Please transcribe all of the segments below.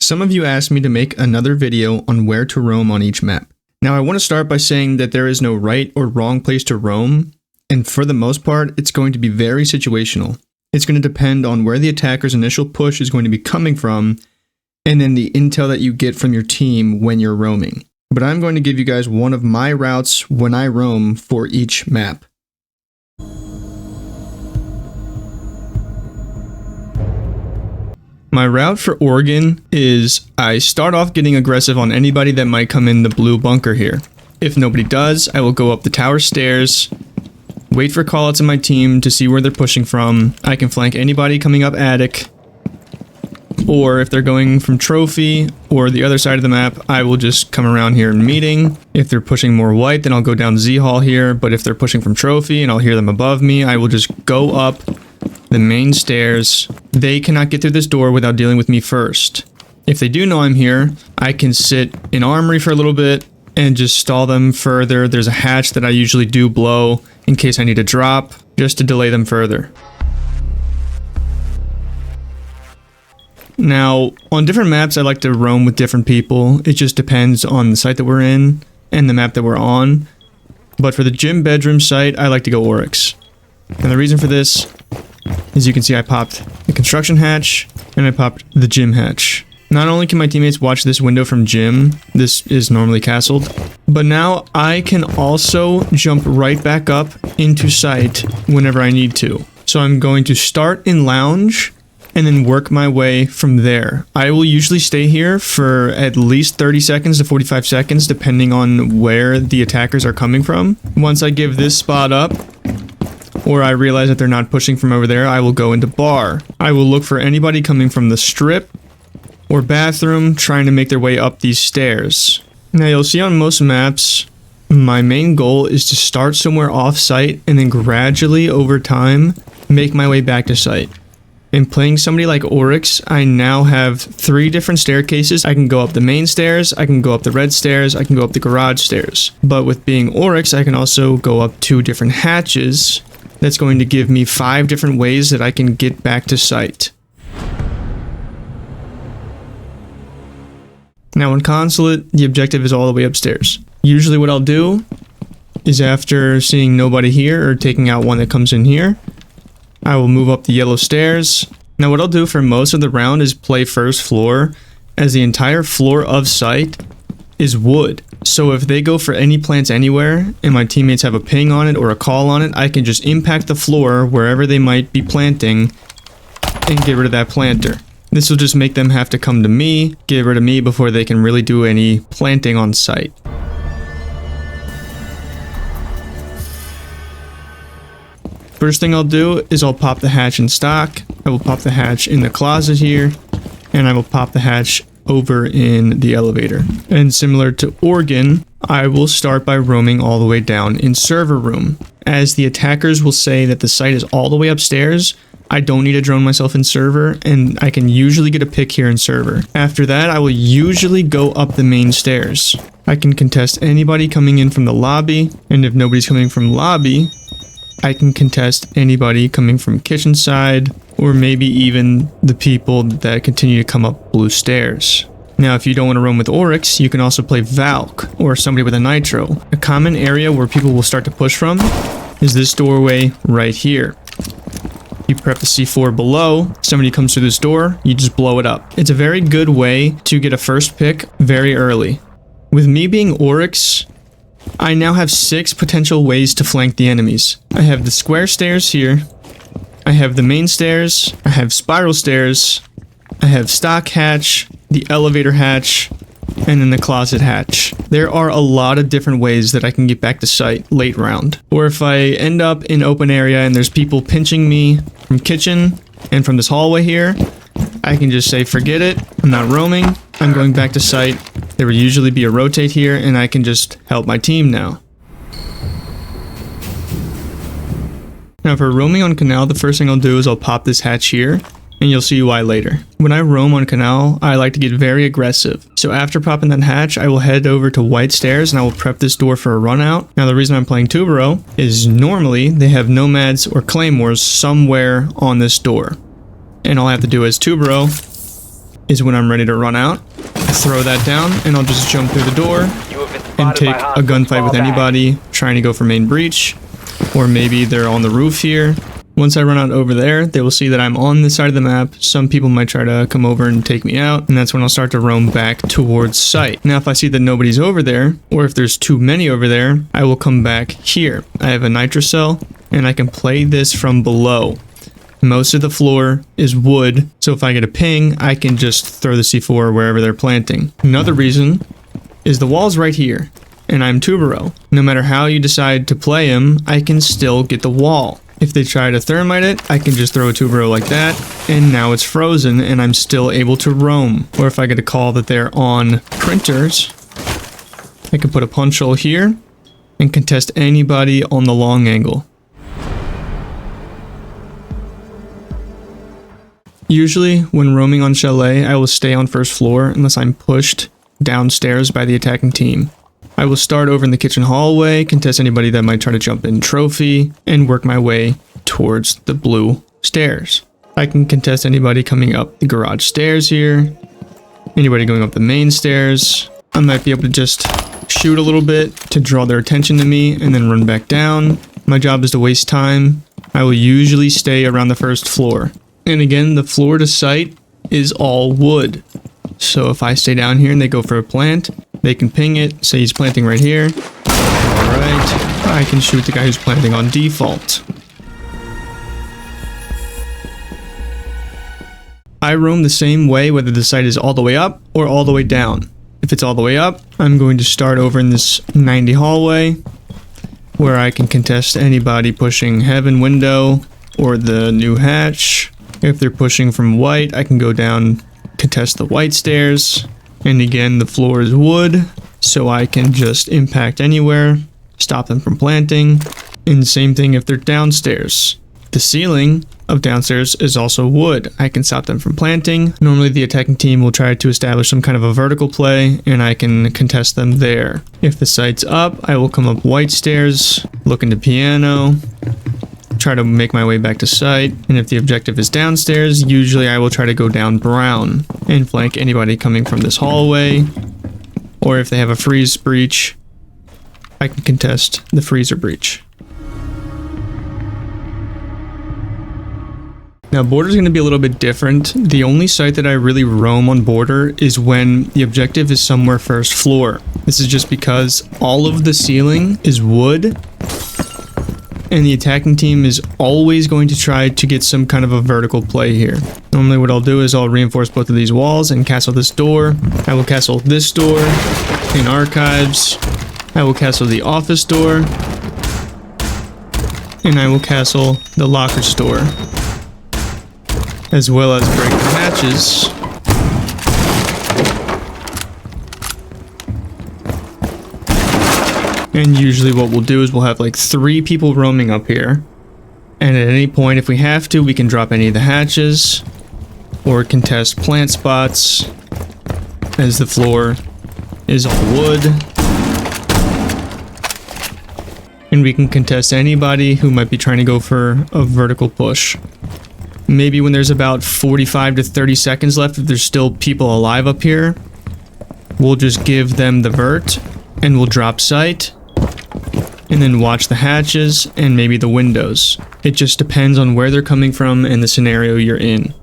Some of you asked me to make another video on where to roam on each map. Now I want to start by saying that there is no right or wrong place to roam, and for the most part, it's going to be very situational. It's going to depend on where the attacker's initial push is going to be coming from, and then the intel that you get from your team when you're roaming. But I'm going to give you guys one of my routes when I roam for each map. My route for Oregon is I start off getting aggressive on anybody that might come in the blue bunker here. If nobody does, I will go up the tower stairs, wait for callouts in my team to see where they're pushing from. I can flank anybody coming up attic, or if they're going from trophy or the other side of the map, I will just come around here in meeting. If they're pushing more white, then I'll go down Z hall here, but if they're pushing from trophy and I'll hear them above me, I will just go up the main stairs. They cannot get through this door without dealing with me first. If they do know I'm here, I can sit in armory for a little bit and just stall them further. There's a hatch that I usually do blow in case I need to drop, just to delay them further. Now, on different maps, I like to roam with different people. It just depends on the site that we're in and the map that we're on. But for the gym bedroom site, I like to go Oryx. And the reason for this, as you can see, I popped the construction hatch and I popped the gym hatch. Not only can my teammates watch this window from gym, this is normally castled, but now I can also jump right back up into site whenever I need to. So I'm going to start in lounge and then work my way from there. I will usually stay here for at least 30 seconds to 45 seconds, depending on where the attackers are coming from. Once I give this spot up, or I realize that they're not pushing from over there, I will go into bar. I will look for anybody coming from the strip or bathroom trying to make their way up these stairs. Now you'll see on most maps, my main goal is to start somewhere off site and then gradually over time make my way back to site. In playing somebody like Oryx, I now have 3 different staircases. I can go up the main stairs, I can go up the red stairs, I can go up the garage stairs. But with being Oryx, I can also go up 2 different hatches. That's going to give me 5 different ways that I can get back to site. Now in Consulate, the objective is all the way upstairs. Usually what I'll do is after seeing nobody here or taking out one that comes in here, I will move up the yellow stairs. Now what I'll do for most of the round is play first floor, as the entire floor of site is wood. So if they go for any plants anywhere and my teammates have a ping on it or a call on it, I can just impact the floor wherever they might be planting and get rid of that planter. This will just make them have to come to me, get rid of me before they can really do any planting on site. First thing I'll do is I'll pop the hatch in stock, I will pop the hatch in the closet here, and I will pop the hatch over in the elevator. And similar to Oregon, I will start by roaming all the way down in server room. As the attackers will say that the site is all the way upstairs, I don't need to drone myself in server, and I can usually get a pick here in server. After that, I will usually go up the main stairs. I can contest anybody coming in from the lobby, and if nobody's coming from lobby, I can contest anybody coming from kitchen side, or maybe even the people that continue to come up blue stairs. Now, if you don't want to roam with Oryx, you can also play Valk, or somebody with a Nitro. A common area where people will start to push from is this doorway right here. You prep the C4 below, somebody comes through this door, you just blow it up. It's a very good way to get a first pick very early. With me being Oryx, I now have 6 potential ways to flank the enemies. I have the square stairs here, I have the main stairs, I have spiral stairs, I have stock hatch, the elevator hatch, and then the closet hatch. There are a lot of different ways that I can get back to site late round. Or if I end up in open area and there's people pinching me from kitchen and from this hallway here, I can just say forget it, I'm not roaming, I'm going back to site. There will usually be a rotate here and I can just help my team now. Now for roaming on Canal, the first thing I'll do is I'll pop this hatch here, and you'll see why later. When I roam on Canal, I like to get very aggressive. So after popping that hatch, I will head over to white stairs and I will prep this door for a run out. Now the reason I'm playing Tubero is normally they have nomads or claymores somewhere on this door. And all I have to do is Tubero is when I'm ready to run out. I throw that down and I'll just jump through the door and take a gunfight with anybody trying to go for main breach, or maybe they're on the roof here. Once I run out over there, they will see that I'm on this side of the map. Some people might try to come over and take me out, and that's when I'll start to roam back towards site. Now, if I see that nobody's over there, or if there's too many over there, I will come back here. I have a nitrocell, and I can play this from below. Most of the floor is wood, so if I get a ping, I can just throw the C4 wherever they're planting. Another reason is the wall's right here, and I'm Tubero. No matter how you decide to play him, I can still get the wall. If they try to thermite it, I can just throw a Tubero like that, and now it's frozen and I'm still able to roam. Or if I get a call that they're on printers, I can put a punch hole here and contest anybody on the long angle. Usually, when roaming on Chalet, I will stay on first floor unless I'm pushed downstairs by the attacking team. I will start over in the kitchen hallway, contest anybody that might try to jump in trophy, and work my way towards the blue stairs. I can contest anybody coming up the garage stairs here, anybody going up the main stairs. I might be able to just shoot a little bit to draw their attention to me and then run back down. My job is to waste time. I will usually stay around the first floor. And again, the floor to site is all wood. So if I stay down here and they go for a plant, they can ping it, say he's planting right here. Alright, I can shoot the guy who's planting on default. I roam the same way whether the site is all the way up or all the way down. If it's all the way up, I'm going to start over in this 90 hallway, where I can contest anybody pushing heaven window or the new hatch. If they're pushing from white, I can go down, contest the white stairs. And again, the floor is wood, so I can just impact anywhere, stop them from planting. And same thing if they're downstairs. The ceiling of downstairs is also wood. I can stop them from planting. Normally the attacking team will try to establish some kind of a vertical play, and I can contest them there. If the site's up, I will come up white stairs, look into piano, try to make my way back to site, and if the objective is downstairs, usually I will try to go down brown and flank anybody coming from this hallway, or if they have a freeze breach, I can contest the freezer breach. Now border is going to be a little bit different. The only site that I really roam on border is when the objective is somewhere first floor. This is just because all of the ceiling is wood, and the attacking team is always going to try to get some kind of a vertical play here. Normally what I'll do is I'll reinforce both of these walls and castle this door. I will castle this door in archives. I will castle the office door. And I will castle the locker store, as well as break the hatches. And usually what we'll do is we'll have like 3 people roaming up here. And at any point, if we have to, we can drop any of the hatches or contest plant spots, as the floor is all wood. And we can contest anybody who might be trying to go for a vertical push. Maybe when there's about 45 to 30 seconds left, if there's still people alive up here, we'll just give them the vert and we'll drop sight. And then watch the hatches and maybe the windows. It just depends on where they're coming from and the scenario you're in.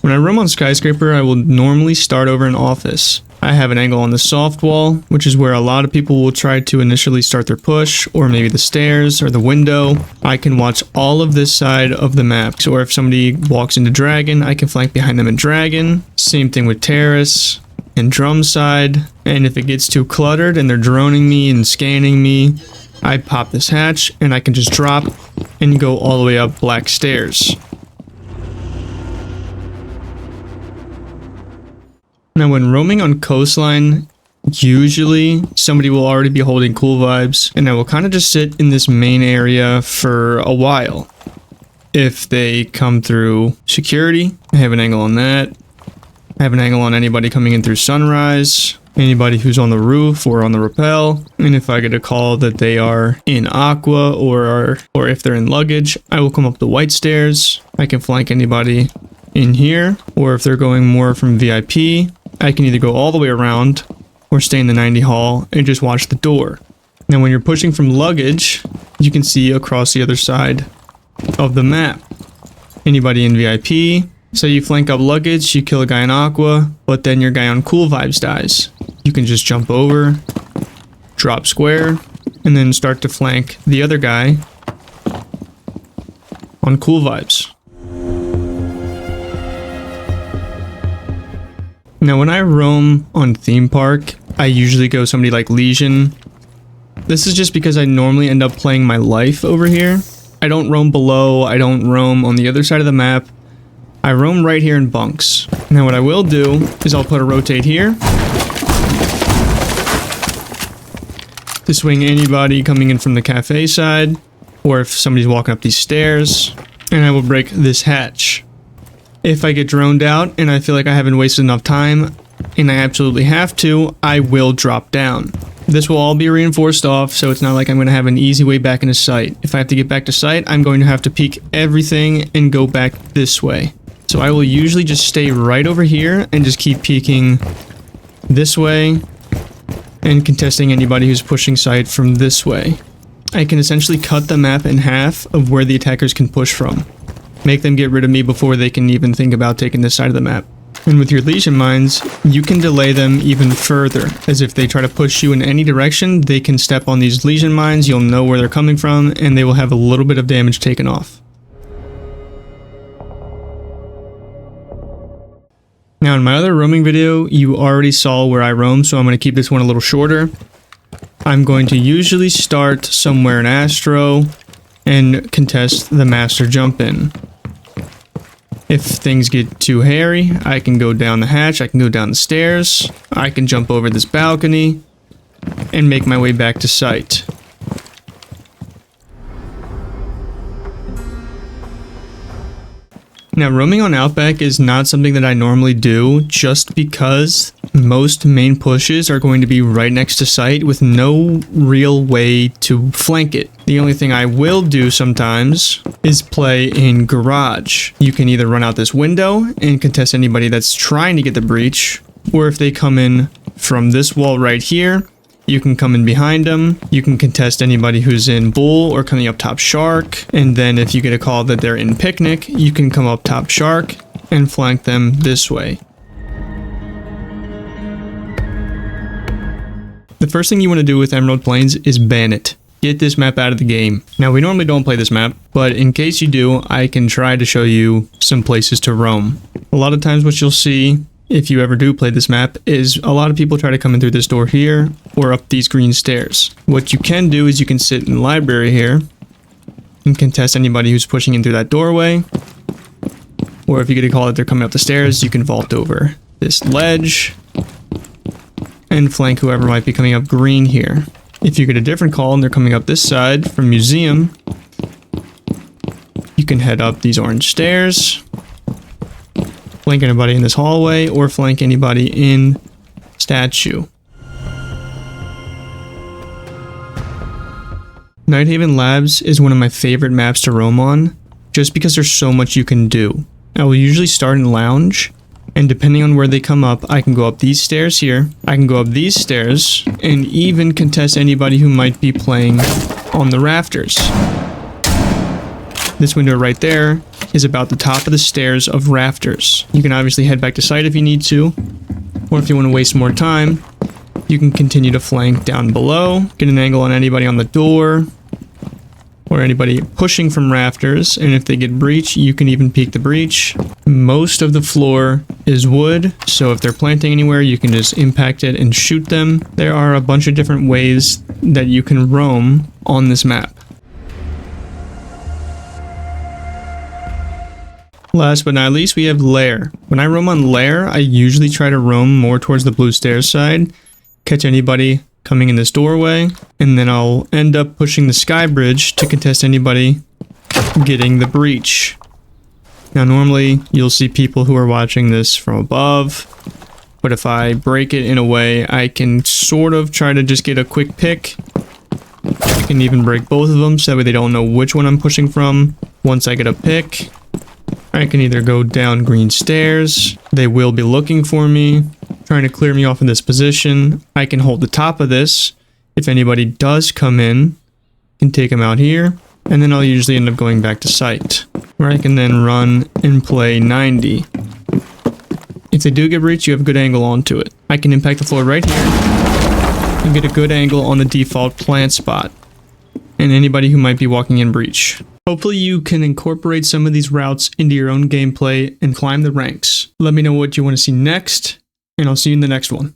When I roam on skyscraper, I will normally start over an office. I have an angle on the soft wall, which is where a lot of people will try to initially start their push, or maybe the stairs or the window. I can watch all of this side of the map. So if somebody walks into dragon, I can flank behind them in dragon. Same thing with terrace and drum side. And if it gets too cluttered and they're droning me and scanning me, I pop this hatch and I can just drop and go all the way up black stairs. Now when roaming on Coastline, usually somebody will already be holding cool vibes, and I will kind of just sit in this main area for a while. If they come through security, I have an angle on that. I have an angle on anybody coming in through sunrise. anybody who's on the roof or on the rappel. And if I get a call that they are in aqua or if they're in luggage, I will come up the white stairs. I can flank anybody in here, or if they're going more from VIP, I can either go all the way around or stay in the 90 hall and just watch the door. Now when you're pushing from luggage, you can see across the other side of the map. Anybody in VIP, say you flank up luggage, you kill a guy in aqua, but then your guy on cool vibes dies. You can just jump over, drop square, and then start to flank the other guy on cool vibes. Now when I roam on theme park, I usually go somebody like Legion. This is just because I normally end up playing my life over here. I don't roam below, I don't roam on the other side of the map. I roam right here in bunks. Now what I will do is I'll put a rotate here to swing anybody coming in from the cafe side, or if somebody's walking up these stairs, and I will break this hatch. If I get droned out and I feel like I haven't wasted enough time, and I absolutely have to, I will drop down. This will all be reinforced off, so it's not like I'm going to have an easy way back into sight. If I have to get back to sight, I'm going to have to peek everything and go back this way. So I will usually just stay right over here and just keep peeking this way and contesting anybody who's pushing sight from this way. I can essentially cut the map in half of where the attackers can push from. Make them get rid of me before they can even think about taking this side of the map. And with your Legion mines, you can delay them even further, as if they try to push you in any direction, they can step on these Legion mines, you'll know where they're coming from, and they will have a little bit of damage taken off. Now in my other roaming video, you already saw where I roam, so I'm going to keep this one a little shorter. I'm going to usually start somewhere in Astro and contest the master jump in. If things get too hairy, I can go down the hatch, I can go down the stairs, I can jump over this balcony, and make my way back to site. Now, roaming on Outback is not something that I normally do, just because most main pushes are going to be right next to site with no real way to flank it. The only thing I will do sometimes is play in garage. You can either run out this window and contest anybody that's trying to get the breach, or if they come in from this wall right here, you can come in behind them, you can contest anybody who's in bull or coming up top shark, and then if you get a call that they're in picnic, you can come up top shark and flank them this way. The first thing you want to do with Emerald Plains is ban it. Get this map out of the game. Now we normally don't play this map, but in case you do, I can try to show you some places to roam. A lot of times what you'll see, if you ever do play this map, is a lot of people try to come in through this door here or up these green stairs. What you can do is you can sit in the library here and contest anybody who's pushing in through that doorway. Or if you get a call that they're coming up the stairs, you can vault over this ledge and flank whoever might be coming up green here. If you get a different call and they're coming up this side from museum, you can head up these orange stairs, flank anybody in this hallway, or flank anybody in statue. Nighthaven Labs is one of my favorite maps to roam on, just because there's so much you can do. I will usually start in lounge, and depending on where they come up, I can go up these stairs here, I can go up these stairs, and even contest anybody who might be playing on the rafters. This window right there is about the top of the stairs of rafters. You can obviously head back to site if you need to, or if you want to waste more time, you can continue to flank down below, get an angle on anybody on the door, or anybody pushing from rafters, and if they get breach, you can even peek the breach. Most of the floor is wood, so if they're planting anywhere, you can just impact it and shoot them. There are a bunch of different ways that you can roam on this map. Last but not least, we have Lair. When I roam on Lair, I usually try to roam more towards the blue stairs side, catch anybody coming in this doorway, and then I'll end up pushing the sky bridge to contest anybody getting the breach. Now normally you'll see people who are watching this from above, But if I break it in a way, I can sort of try to just get a quick pick. I can even break both of them so that way they don't know which one I'm pushing from. Once I get a pick, I can either go down green stairs. They will be looking for me, trying to clear me off in this position. I can hold the top of this. If anybody does come in, I can take them out here. And then I'll usually end up going back to site, where I can then run and play 90. If they do get breached, you have a good angle onto it. I can impact the floor right here and get a good angle on the default plant spot and anybody who might be walking in breach. Hopefully you can incorporate some of these routes into your own gameplay and climb the ranks. Let me know what you want to see next, and I'll see you in the next one.